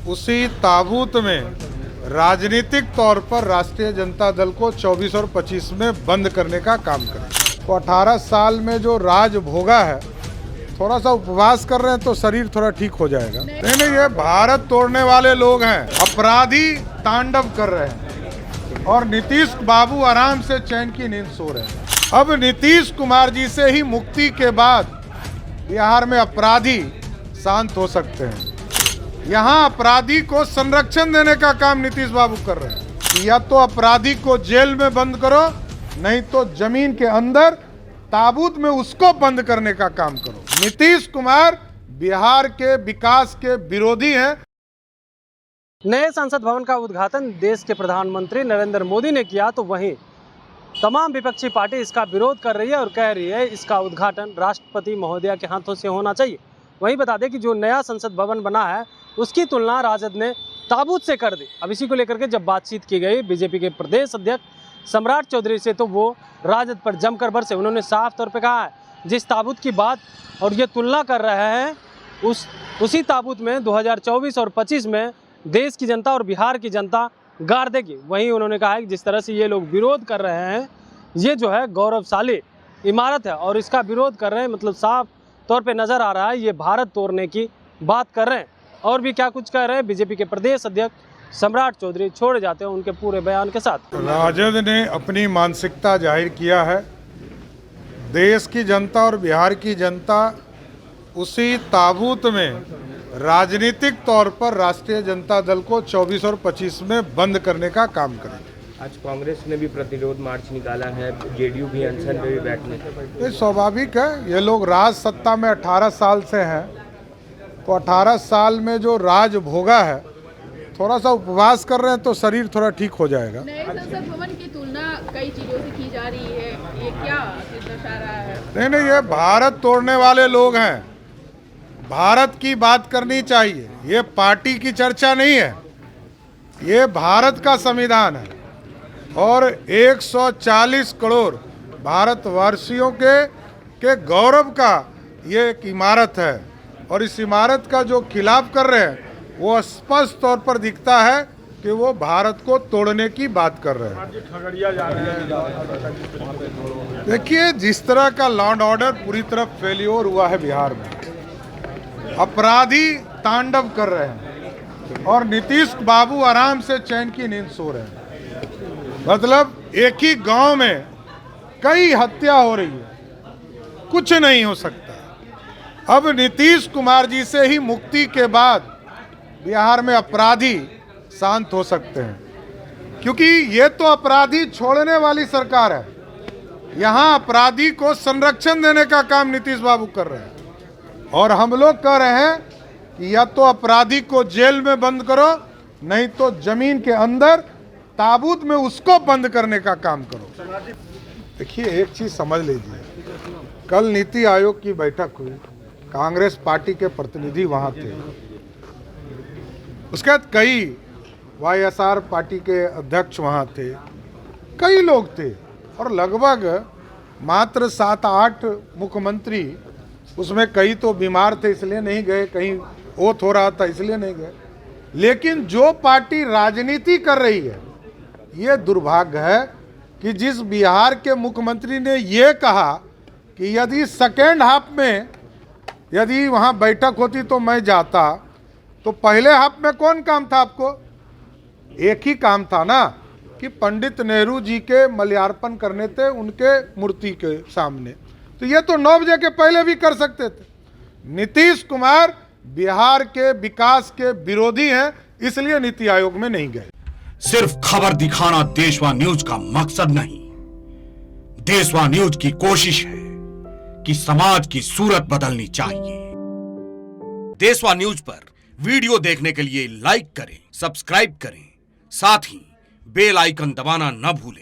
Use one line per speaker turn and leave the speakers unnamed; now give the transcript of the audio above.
उसी ताबूत में राजनीतिक तौर पर राष्ट्रीय जनता दल को 24 और 25 में बंद करने का काम करें। तो 18 साल में जो राज भोगा है, थोड़ा सा उपवास कर रहे हैं तो शरीर थोड़ा ठीक हो जाएगा। नहीं, ये भारत तोड़ने वाले लोग हैं, अपराधी तांडव कर रहे हैं और नीतीश बाबू आराम से चैन की नींद सो रहे हैं। अब नीतीश कुमार जी से ही मुक्ति के बाद बिहार में अपराधी शांत हो सकते हैं। यहाँ अपराधी को संरक्षण देने का काम नीतीश बाबू कर रहे हैं। या तो अपराधी को जेल में बंद करो, नहीं तो जमीन के अंदर ताबूत में उसको बंद करने का काम करो। नीतीश कुमार बिहार के विकास के विरोधी हैं।
नए संसद भवन का उद्घाटन देश के प्रधानमंत्री नरेंद्र मोदी ने किया, तो वहीं तमाम विपक्षी पार्टी इसका विरोध कर रही है और कह रही है इसका उद्घाटन राष्ट्रपति महोदया के हाथों से होना चाहिए। वहीं बता दें कि जो नया संसद भवन बना है उसकी तुलना राजद ने ताबूत से कर दी। अब इसी को लेकर के जब बातचीत की गई बीजेपी के प्रदेश अध्यक्ष सम्राट चौधरी से, तो वो राजद पर जमकर बरसे। उन्होंने साफ तौर पे कहा है जिस ताबूत की बात और ये तुलना कर रहे हैं उसी ताबूत में 2024 और 25 में देश की जनता और बिहार की जनता गाड़ देगी। वहीं उन्होंने कहा है कि जिस तरह से ये लोग विरोध कर रहे हैं ये जो है गौरवशाली इमारत है और इसका विरोध कर रहे हैं, मतलब साफ तौर पे नज़र आ रहा है ये भारत तोड़ने की बात कर रहे हैं। और भी क्या कुछ कह रहे हैं बीजेपी के प्रदेश अध्यक्ष सम्राट चौधरी, छोड़े जाते हैं उनके पूरे बयान के साथ।
राजद ने अपनी मानसिकता जाहिर किया है। देश की जनता और बिहार की जनता उसी ताबूत में राजनीतिक तौर पर राष्ट्रीय जनता दल को 24 और 25 में बंद करने का काम करें।
आज कांग्रेस ने भी प्रतिरोध मार्च निकाला है, जेडीयू भी अनशन में भी बैठने।
ये स्वाभाविक है, ये लोग राज सत्ता में 18 साल से हैं, तो 18 साल में जो राज भोगा है, थोड़ा सा उपवास कर रहे हैं तो शरीर थोड़ा ठीक हो जाएगा।
नए संसद भवन की तुलना कई चीजों से की जा रही है, ये क्या दर्शा रहा है?
नहीं, ये भारत तोड़ने वाले लोग हैं। भारत की बात करनी चाहिए, ये पार्टी की चर्चा नहीं है, ये भारत का संविधान है और 140 करोड़ भारतवासियों के गौरव का ये एक इमारत है और इस इमारत का जो खिलाफ कर रहे हैं वो स्पष्ट तौर पर दिखता है कि वो भारत को तोड़ने की बात कर रहे हैं। देखिए, जिस तरह का लॉ एंड ऑर्डर पूरी तरह फेल्योर हुआ है बिहार में, अपराधी तांडव कर रहे हैं और नीतीश बाबू आराम से चैन की नींद सो रहे हैं। मतलब एक ही गांव में कई हत्या हो रही है, कुछ नहीं हो सकता। अब नीतीश कुमार जी से ही मुक्ति के बाद बिहार में अपराधी शांत हो सकते हैं, क्योंकि ये तो अपराधी छोड़ने वाली सरकार है। यहाँ अपराधी को संरक्षण देने का काम नीतीश बाबू कर रहे हैं और हम लोग कह रहे हैं कि या तो अपराधी को जेल में बंद करो, नहीं तो जमीन के अंदर ताबूत में उसको बंद करने का काम करो। देखिए, एक चीज समझ लीजिए, कल नीति आयोग की बैठक हुई, कांग्रेस पार्टी के प्रतिनिधि वहां थे, उसके बाद कई वाईएसआर पार्टी के अध्यक्ष वहां थे, कई लोग थे और लगभग मात्र 7-8 मुख्यमंत्री, उसमें कई तो बीमार थे इसलिए नहीं गए, कहीं ओथ हो रहा था इसलिए नहीं गए। लेकिन जो पार्टी राजनीति कर रही है, ये दुर्भाग्य है कि जिस बिहार के मुख्यमंत्री ने ये कहा कि यदि सेकेंड हाफ में यदि वहाँ बैठक होती तो मैं जाता, तो पहले हाफ में कौन काम था आपको? एक ही काम था ना कि पंडित नेहरू जी के माल्यार्पण करने थे उनके मूर्ति के सामने, तो ये तो 9 बजे के पहले भी कर सकते थे। नीतीश कुमार बिहार के विकास के विरोधी हैं, इसलिए नीति आयोग में नहीं गए।
सिर्फ खबर दिखाना देशवा न्यूज का मकसद नहीं, देशवा न्यूज की कोशिश है कि समाज की सूरत बदलनी चाहिए। देशवा न्यूज पर वीडियो देखने के लिए लाइक करें, सब्सक्राइब करें, साथ ही बेल आइकन दबाना न भूलें।